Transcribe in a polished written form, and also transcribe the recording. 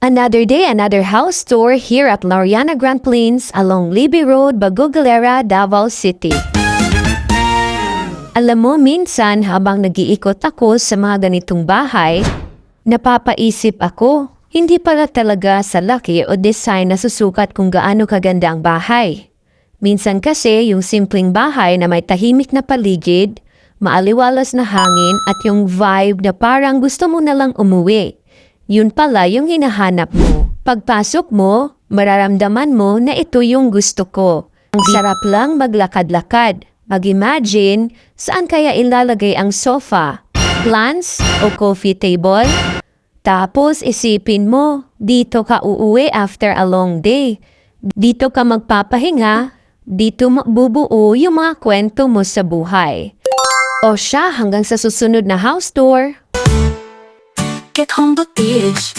Another day, another house tour here at Laureana Grand Plains along Libby Road, Bagugalera, Davao City. Alam mo, minsan habang nag-iikot ako sa mga ganitong bahay, napapaisip ako, hindi pala talaga sa laki o design na susukat kung gaano kaganda ang bahay. Minsan kasi yung simpleng bahay na may tahimik na paligid, maaliwalas na hangin at yung vibe na parang gusto mo na lang umuwi. Yun pala yung hinahanap mo. Pagpasok mo, mararamdaman mo na ito yung gusto ko. Ang sarap lang maglakad-lakad. Mag-imagine, saan kaya ilalagay ang sofa? Plants o coffee table? Tapos isipin mo, dito ka uuwi after a long day. Dito ka magpapahinga, dito mabubuo yung mga kwento mo sa buhay. O siya, hanggang sa susunod na house tour. Get Humble Beach.